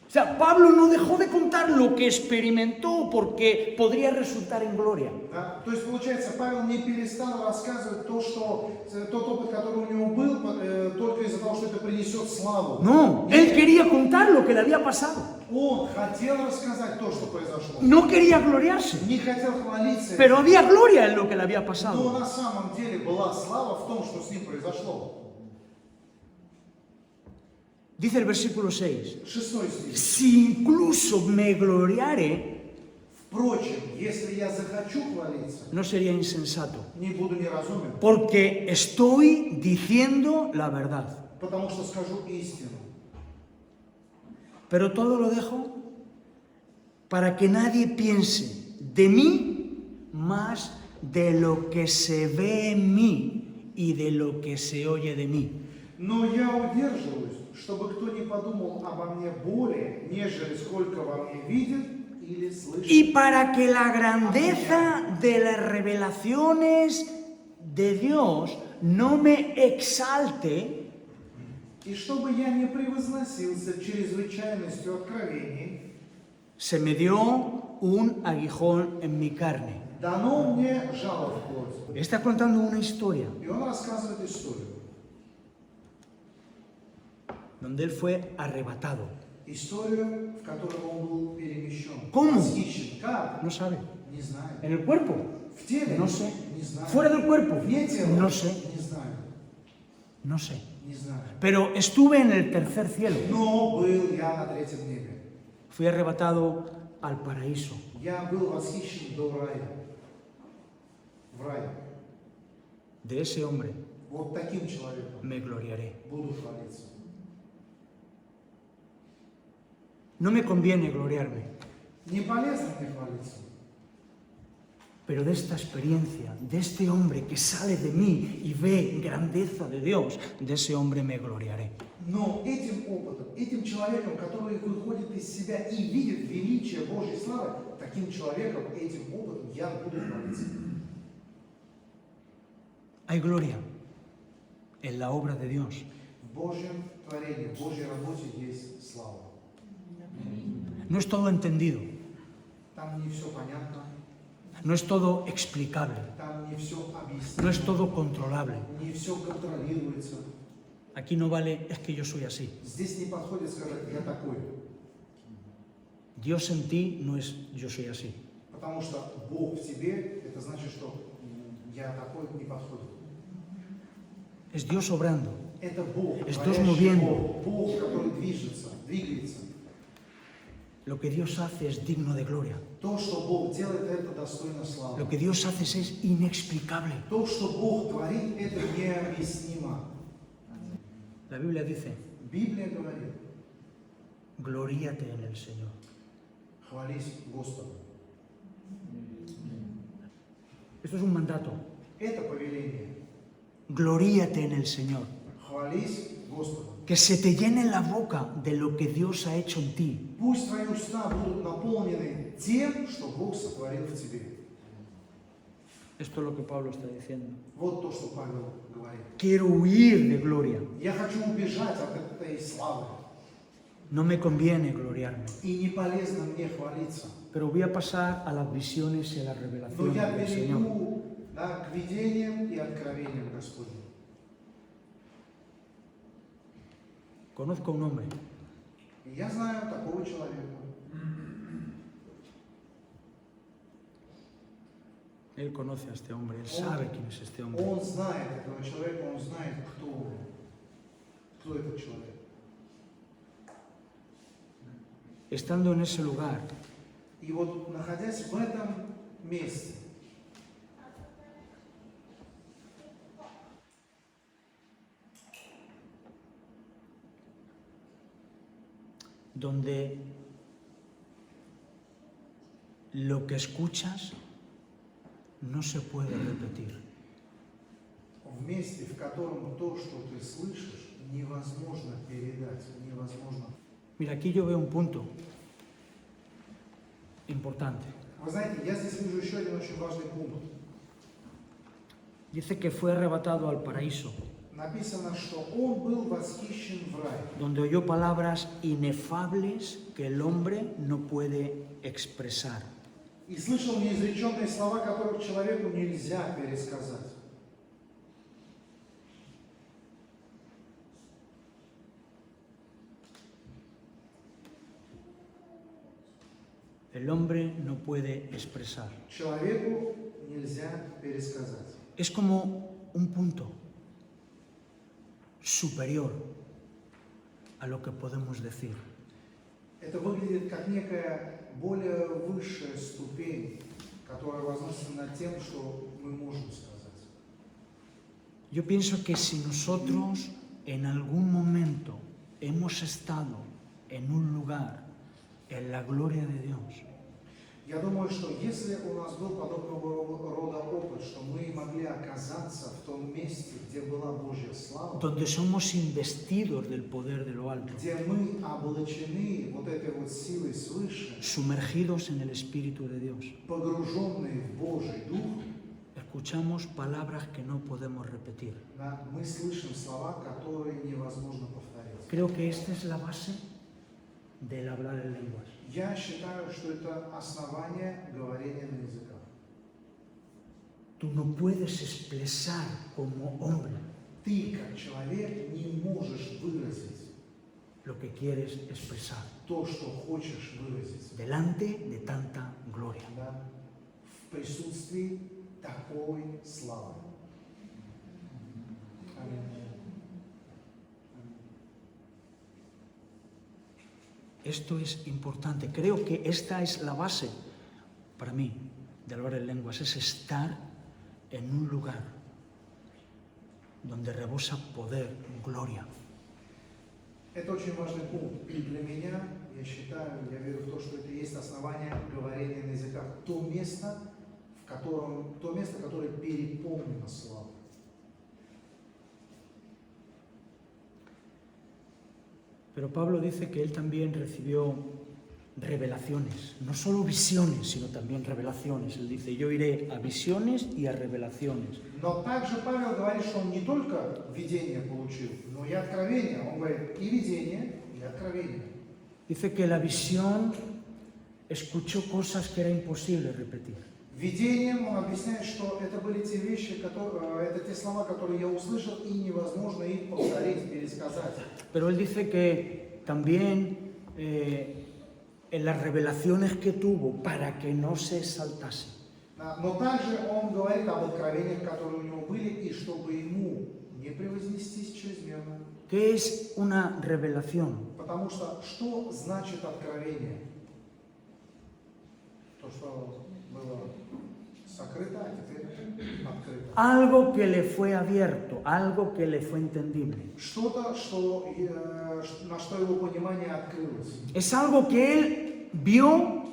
O sea, Pablo no dejó de contar lo que experimentó porque podría resultar en gloria. Да? То есть, получается, Павел не перестал рассказывать тот опыт, который у него был, только из-за того, что это принесет славу. No, él quería contar lo que le había pasado. Он хотел рассказать то, что произошло. No quería gloriarse, Не хотел хвалиться. pero había gloria en lo que le había Но pasado. на самом деле была слава в том, что с ним произошло. Dice el versículo 6, 6 стих. si incluso me gloriare, Впрочем, если я захочу хвалиться, no sería insensato, не буду неразумен, porque estoy diciendo la verdad. потому что скажу истину. Pero todo lo dejo para que nadie piense de mí más de lo que se ve en mí y de lo que se oye de mí. Но я удерживаюсь, чтобы кто не подумал обо мне более, нежели сколько во мне видит или слышит. Y para que la grandeza de las revelaciones de Dios no me exalte, И чтобы я не превозносился чрезвычайностью откровений, se me dio un aguijón en mi carne. дано мне жало в плоть. Está contando una historia И он рассказывает историю. donde él fue arrebatado. Историю, в которой он был перемещен. ¿Cómo? Восхищен. Как? No sabe. Не знаю. ¿En el cuerpo? В теле? No sé. Не знаю. ¿Fuera del cuerpo? Вне тела? No sé. Не знаю. No sé. Не знаю. Pero estuve en el tercer cielo. Но был я на третьем небе. Fui arrebatado al paraíso. Я был восхищен до рая. В рай. De ese hombre Вот таким человеком me gloriaré. буду хвалиться. No me conviene gloriarme, Не полезно мне хвалиться. pero de esta experiencia, de este hombre que sale de mí y ve grandeza de Dios, de ese hombre me gloriaré. Но этим опытом, этим человеком, который выходит из себя и видит величие Божьей славы, таким человеком, этим опытом я буду хвалиться. Hay gloria en la obra de Dios. В Божьем творении, в Божьей работе есть слава. No es todo entendido, Там не все понятно, no es todo explicable, там не все no объяснено, es todo controlable. не все контролируется. Aquí no vale, es que yo soy así. Здесь не подходит сказать «я такой», Dios en ti no es yo soy así. потому что Бог в тебе, это значит, что я такой не подходит. Es Dios obrando. Это Бог, Es Dios творящий moviendo. Бог, Бог, который движется, двигается. Lo que Dios hace es digno de gloria. То, что Бог делает, это достойно Lo славы. que Dios hace es inexplicable. То, что Бог творит, это необъяснимо. La Biblia dice, Библия говорит, gloríate en el Señor. хвались Господу. Esto es un mandato. Это повеление. Gloríate en el Señor. Хвались Господу. Que se te llene la boca de lo que Dios ha hecho en ti. Пусть твои уста будут наполнены тем, что Бог сотворил в тебе. Esto es lo que Pablo está diciendo. Вот то, что Павел говорит. Quiero huir de gloria. Я хочу убежать от этой славы. No me conviene gloriarme. И не полезно мне хвалиться. Pero voy a pasar a las visiones y a las Но revelaciones я del Señor. перейду к видениям и откровениям Господним. Conozco a un hombre И я знаю такого человека. Él conoce a este hombre, él sabe quién es este hombre. Он знает этого человека, он знает, кто он. Кто этот человек. Estando en ese lugar, И вот находясь в этом месте, donde lo que escuchas no se puede repetir. в месте, в котором то, что ты слышишь, невозможно передать, невозможно. Mira, aquí yo veo un punto importante. Вы знаете, я здесь вижу еще один очень важный пункт. Dice que fue arrebatado al paraíso, Написано, что он был восхищен в рай, donde oyó palabras inefables que el hombre no puede expresar. и слышал неизреченные слова, которых человеку нельзя пересказать. El hombre no puede expresar. Человеку нельзя пересказать. Es como un punto superior a lo que podemos decir. Это выглядит как некая более высшая ступень, которая возносится над тем, что мы можем сказать. Yo pienso que si nosotros en algún momento hemos estado en un lugar en la gloria de Dios, Я думаю, что если у нас был подобного рода опыт, что мы могли оказаться в том месте, где была Божья слава, donde somos investidos del poder de lo alto, где мы облачены вот этой вот силой свыше, sumergidos en el Espíritu de Dios, погруженные в Божий Дух, escuchamos palabras que no podemos repetir. да, мы слышим слова, которые невозможно повторить. Creo que esta es la base del hablar en lenguas. Я считаю, что это основание говорения на языках. Tú no puedes expresar como hombre Ты, как человек, не можешь выразить lo que quieres expresar то, что хочешь выразить, delante de tanta gloria. да, в присутствии такой славы. Аминь. Esto es importante. Creo que esta es la base para mí de hablar en lenguas, es estar en un lugar donde rebosa poder, gloria. Это очень важный пункт. И для меня, я считаю, я верю в то, что это есть основание говорения на языках. То место, которое переполнено славой. Pero Pablo dice que él también recibió revelaciones, no solo visiones, sino también revelaciones. Él dice, yo iré a visiones y a revelaciones. Но также Павел говорит, что он не только видение получил, но и откровение. Он говорит и видение, и откровение. Dice que la visión escuchó cosas que era imposible repetir. Видением он объясняет, что это были те вещи, это те слова, которые я услышал, и невозможно их повторить, пересказать. Pero él dice que también en las revelaciones que tuvo para que no se exaltase. Но также он говорит об откровениях, которые у него были, и чтобы ему не превознестись чрезмерно. ¿Qué es una revelación? Потому что значит откровение? То, что было сокрыто, а теперь открыто. Algo que le fue abierto, algo que le fue entendible. Что-то, на что его понимание открылось. Es algo que él vio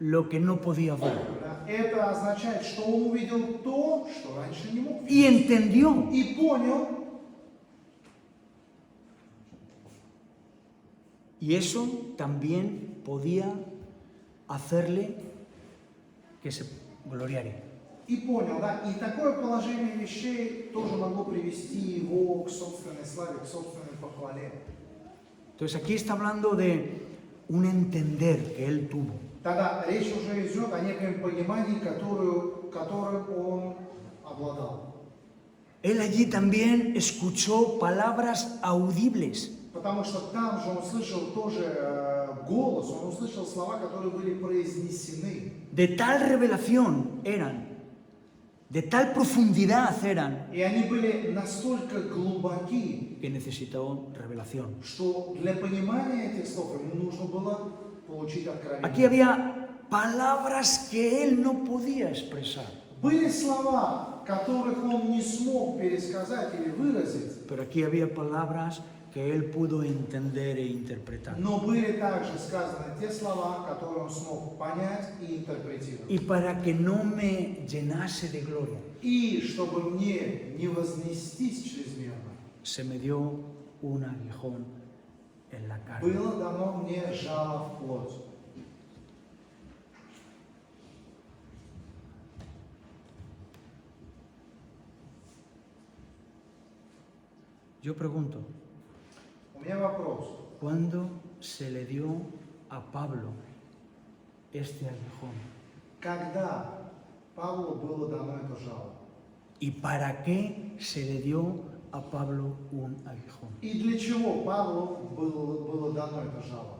lo que no podía ver. Это означает, что он увидел то, что раньше не мог Y видеть. entendió. И понял. Y eso también podía hacerle que se gloriara. И понял, да. И такое положение вещей тоже могло привести его к собственной славе, к собственной похвале. Entonces aquí está hablando de un entender que él tuvo. Тогда речь уже идет о неком понимании, которым он обладал. Él allí también escuchó palabras audibles. Потому что там же он слышал тоже голос, он услышал слова, которые были произнесены. De tal revelación eran, de tal profundidad eran, И они были настолько глубоки, que necesitó revelación. что для понимания этих слов ему нужно было получить Aquí откровение. había palabras que él no podía expresar, Были слова, которых он не смог пересказать или выразить, pero aquí había palabras que él pudo entender e interpretar. но были также сказаны те слова, которые он смог понять и интерпретировать. Y para que no me llenase de gloria, И чтобы мне не вознестись чрезмерно, se me dio un aguijón en la carne. было дано мне жало в плоть. Yo pregunto, У меня вопрос. ¿cuándo se le dio a Pablo este aguijón? Когда Павлу было дано это жало? ¿Y para qué se le dio a Pablo un aguijón? И для чего Павлу было дано это жало?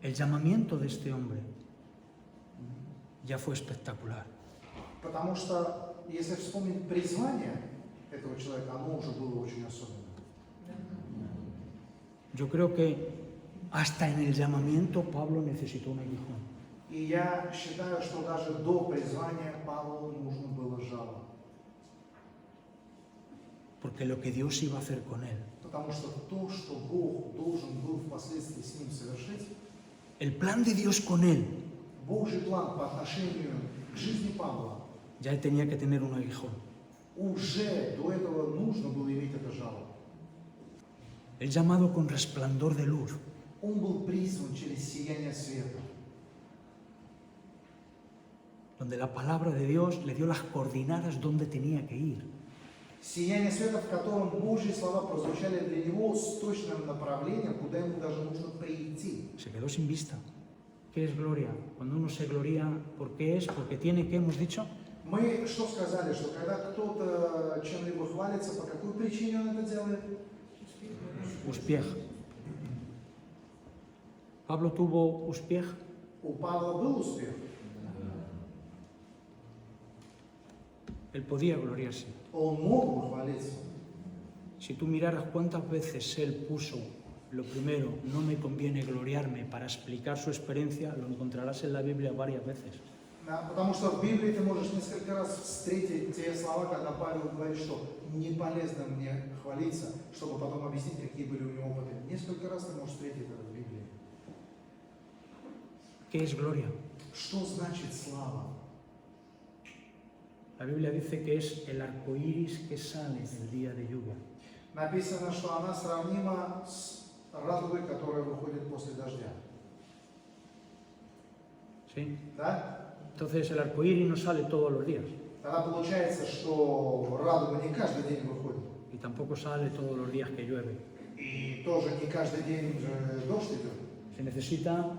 El llamamiento de este hombre ya fue espectacular. Потому что, если вспомнить призвание, этого человека, оно уже было очень особенным. Yo creo que hasta en el llamamiento Pablo necesitó un aguijón. И я считаю, что даже до призвания Павлу нужно было жало. Porque lo que Dios iba a hacer con él, Потому что то, что Бог должен был впоследствии с ним совершить, el plan de Dios con él, Божий план по отношению к жизни Павла, ya tenía que tener un aguijón. уже до этого нужно было иметь это жало. El llamado con resplandor de luz. Он был призван через сияние света, Donde la palabra de Dios le dio las coordenadas donde tenía que ir. сияние света, в котором Божьи слова прозвучали для него с точным направлением, куда ему даже нужно прийти. Se quedó sin vista. ¿Qué es gloria? Cuando uno se gloria, ¿por qué es? Porque tiene que, hemos dicho, Мы что сказали, что когда кто-то чем-либо хвалится, по какой причине он это делает? uspiej. Pablo tuvo uspiej. У Павла был успех. Él podía gloriarse. Он мог бы хвалиться. Si tú miraras cuántas veces él puso lo primero, no me conviene gloriarme, para explicar su experiencia, lo encontrarás en la Biblia varias veces. Да, потому что в Библии ты можешь несколько раз встретить те слова, когда Павел говорит, что не полезно мне хвалиться, чтобы потом объяснить, какие были у него опыты. Несколько раз ты можешь встретить это в Библии. ¿Qué es gloria? Что значит слава? La Biblia dice que es el arco iris que sale el día de lluvia. Написано, что она сравнима с радугой, которая выходит после дождя. ¿Sí? Да? Entonces el arco iris no sale todos los días Тогда получается, что радуга не каждый день выходит. y tampoco sale todos los días que llueve. И тоже не каждый день же дождь идет. Se necesita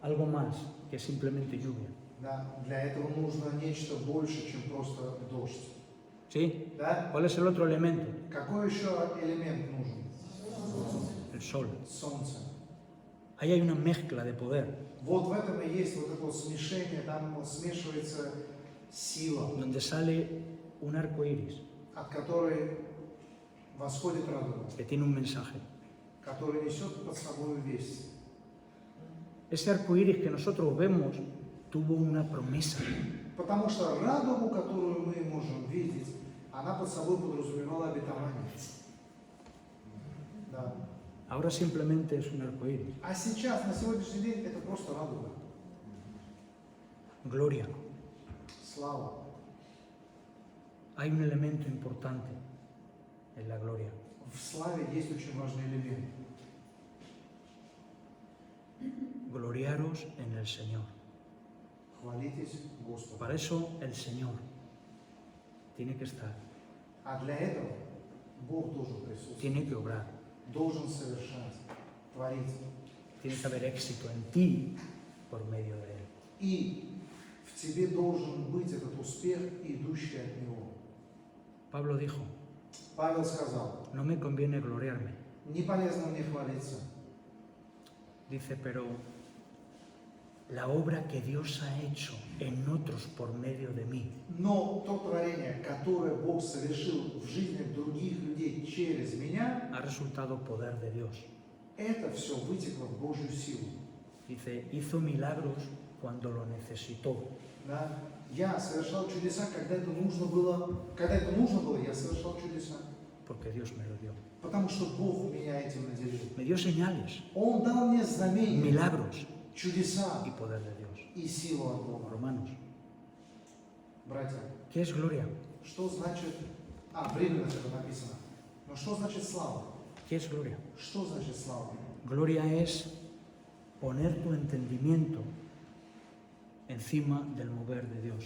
algo más que simplemente lluvia. Да? Для этого нужно нечто больше, чем просто дождь. ¿Sí? Да? ¿Cuál es el otro elemento? Какой еще элемент нужен? El sol. Солнце. Ahí hay una mezcla de poder, Вот в этом и есть вот это вот смешение, там смешивается сила, donde sale un arco iris от которой восходит радуга, que tiene un mensaje. который несет под собой весть. Ese arco iris que nosotros vemos tuvo una promesa. Потому что радугу, которую мы можем видеть, она под собой подразумевала обетование. Да. Ahora simplemente es un arco iris. А сейчас, на сегодняшний день, это просто радуга. Gloria. Слава. Hay un elemento importante en la gloria. В славе есть очень важный элемент. Gloriaros en el Señor. Хвалитесь Господом. Para eso el Señor tiene que estar, А для этого Бог должен присутствовать, tiene que obrar, должен совершать, творить. tiene que haber éxito en ti por medio de Él. И в тебе должен быть этот успех, идущий от Него. Pablo dijo, Павел сказал, no me conviene gloriarme. не полезно мне хвалиться. Dice, pero la obra que Dios ha hecho en otros por medio de mí, Но то творение, которое Бог совершил в жизни других людей через меня, ha resultado poder de Dios. это все вытекло в Божью силу. Dice, hizo milagros cuando lo necesitó. Да? Я совершал чудеса, когда это нужно было, я совершал чудеса. Porque Dios me lo dio. Потому что Бог меня этим наделил. Me dio señales, Он дал мне знамения, milagros чудеса y poder de Dios. и силу от Бога. Romanos, Братья, ¿qué es gloria? что значит... в Римлянах это написано. Но что значит слава? ¿Qué es gloria? Что значит слава? Gloria es poner tu entendimiento encima del mover de Dios.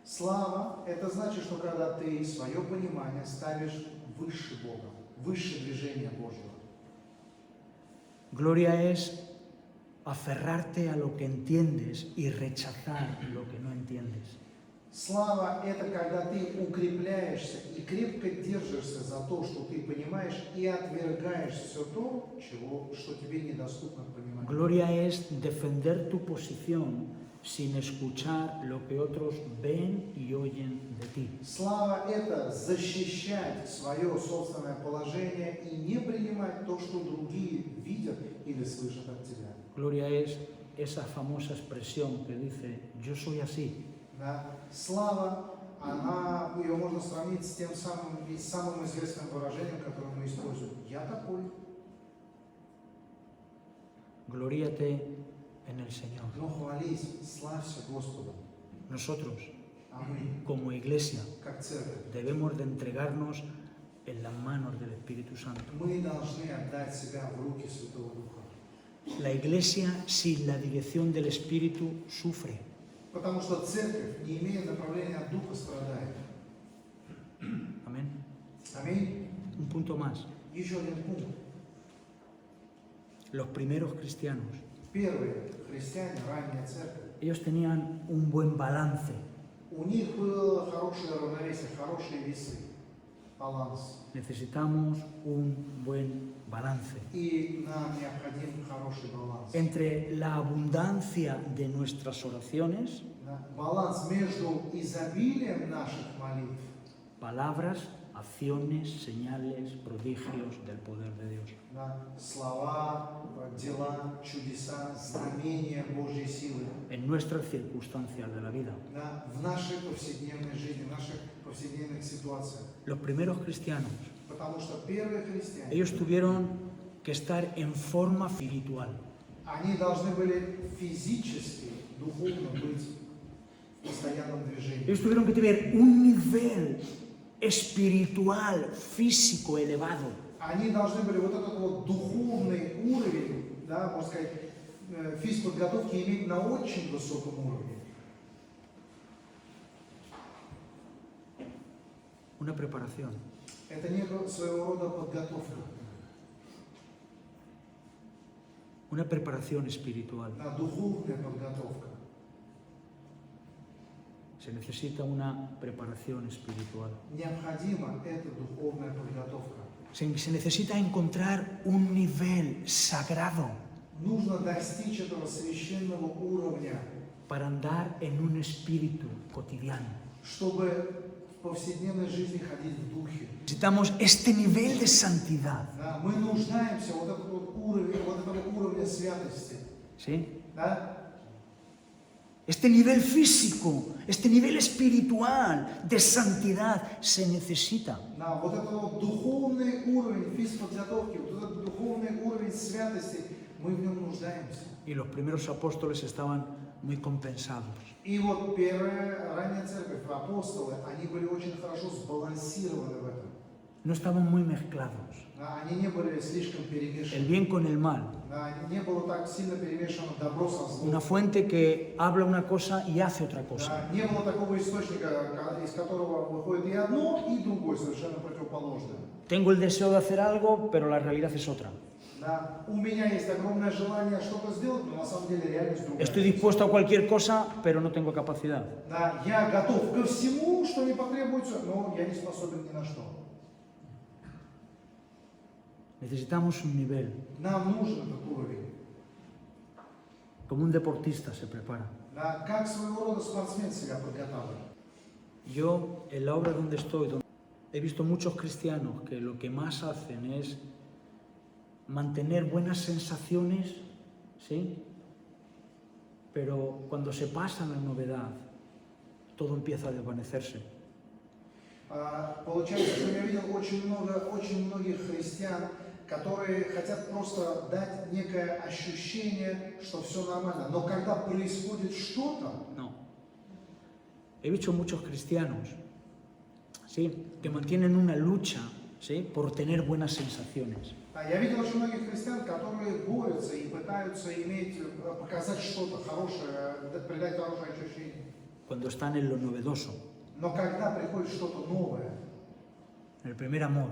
Слава – это значит, что когда ты свое понимание ставишь выше Бога, выше движения Божьего. Gloria es aferrarte a lo que entiendes y rechazar lo que no entiendes. Слава – это когда ты укрепляешься и крепко держишься за то, что ты понимаешь, и отвергаешь все то, что тебе недоступно понимать. Gloria es defender tu posición sin escuchar lo que otros ven y oyen de ti. Слава – это защищать свое собственное положение и не принимать то, что другие видят или слышат от тебя. Gloria es esa famosa expresión que dice, yo soy así. Да? Слава, ее можно сравнить с тем самым известным выражением, которое мы используем. Я такой. Gloríate en el Señor. Но хвались, славься Господу. Nosotros, А мы, como iglesia, как церковь, debemos de entregarnos en las manos del Espíritu Santo. мы должны отдать себя в руки Святого Духа. La iglesia sin la dirección del Espíritu sufre. Потому что церковь, не имея направления от Духа, страдает. Amén. Аминь. Un punto más. Еще один пункт. Los primeros cristianos, Первые христиане, ранняя церковь, ellos tenían un buen balance. у них было хорошее равновесие, хорошие весы, баланс. Necesitamos un buen balance И нам необходим хороший баланс. entre la abundancia de nuestras oraciones, Да? Баланс между изобилием наших молитв, palabras, acciones, señales, prodigios del poder de Dios. да? Слова, дела, чудеса, знамения Божьей силы, En nuestras circunstancias de la vida. да? В нашей повседневной жизни, в наших повседневных ситуациях. Los primeros cristianos, Потому что первые христиане, ellos tuvieron que estar en forma espiritual. они должны были физически, духовно быть в постоянном движении. Ellos tuvieron que tener un nivel espiritual, físico elevado. Они должны были вот этот вот духовный уровень, да, можно сказать, физподготовки иметь на очень высоком уровне. Una preparación. Это некого своего рода подготовка, Una preparación espiritual. да, духовная подготовка. Se necesita una preparación espiritual. Необходима эта духовная подготовка. Se necesita encontrar un nivel sagrado Нужно достичь этого священного уровня, para andar en un espíritu cotidiano. чтобы в повседневной жизни ходить в духе. Necesitamos este nivel de santidad. Да, мы нуждаемся вот этого уровня святости. ¿Sí? Да? Este nivel físico, este nivel espiritual de santidad se necesita. Да, вот этот вот духовный уровень физподготовки, вот этот духовный уровень святости, мы в нем нуждаемся. Y los primeros apóstoles estaban muy compensados. И вот первая ранняя церковь, апостолы, они были очень хорошо сбалансированы в этом. No estaban muy mezclados. Да, они не были слишком El перемешаны. bien con el mal. Да, не было так сильно перемешано добро со злом. Una fuente que habla una cosa y hace otra cosa. Да, не было такого источника, из которого выходит и одно, и другое, совершенно противоположное. Tengo el deseo de hacer algo, pero la realidad es otra. Да, у меня есть огромное желание что-то сделать, но на самом деле реальность другая. Estoy dispuesto a cualquier cosa, pero no tengo capacidad. Да, я готов ко всему, что мне потребуется, но я не способен ни на что. Necesitamos un nivel, Нам нужен этот уровень. como un deportista se prepara. Да, как своего рода спортсмен себя подготавливает. Yo, en la obra donde estoy, he visto muchos cristianos que lo que más hacen es mantener buenas sensaciones, ¿sí? Pero cuando se pasa la novedad, todo empieza a desvanecerse. Получается, что я видел очень многих христиан, которые хотят просто дать некое ощущение, что все нормально. Но когда происходит что-то, No. He visto muchos cristianos, ¿sí? Que mantienen una lucha, ¿sí? Por tener buenas sensaciones. я видел очень многих христиан, которые борются и пытаются показать что-то хорошее, придать хорошее ощущение. Cuando están en lo novedoso, Но когда приходит что-то новое, en el primer amor,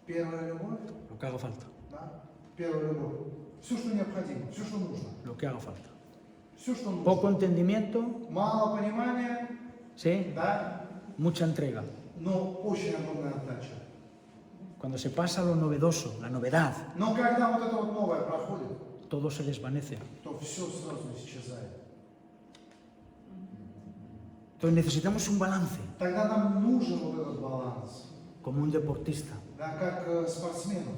первая любовь, lo que haga falta, да, первая любовь, все, что необходимо, все, что нужно, lo que haga falta. все, что нужно. Poco entendimiento, Мало понимания, ¿Sí? да, Mucha entrega. но очень огромная отдача. Cuando se pasa lo novedoso, la novedad, Но когда вот это вот новое проходит, todo se desvanece. то все сразу исчезает. Entonces necesitamos un balance, Тогда нам нужен вот этот баланс, como un deportista, да, как спортсмену,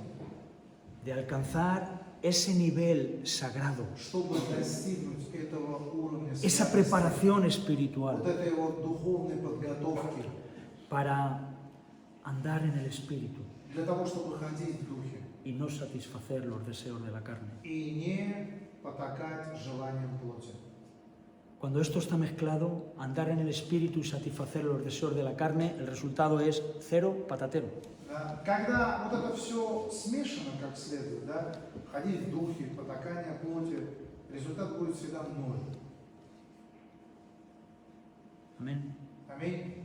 de alcanzar ese nivel sagrado, чтобы достигнуть этого уровня esa святости, preparación вот espiritual этой вот духовной подготовки, para andar en el espíritu для того, чтобы ходить в духе y no satisfacer los deseos de la carne. и не потакать желаниям плоти. Cuando esto está mezclado, andar en el espíritu y satisfacer los deseos de la carne, el resultado es cero patatero. Да, когда вот это все смешано как следует, да, ходить в духе, потакание плоти, результат будет всегда ноль. Amén. Аминь.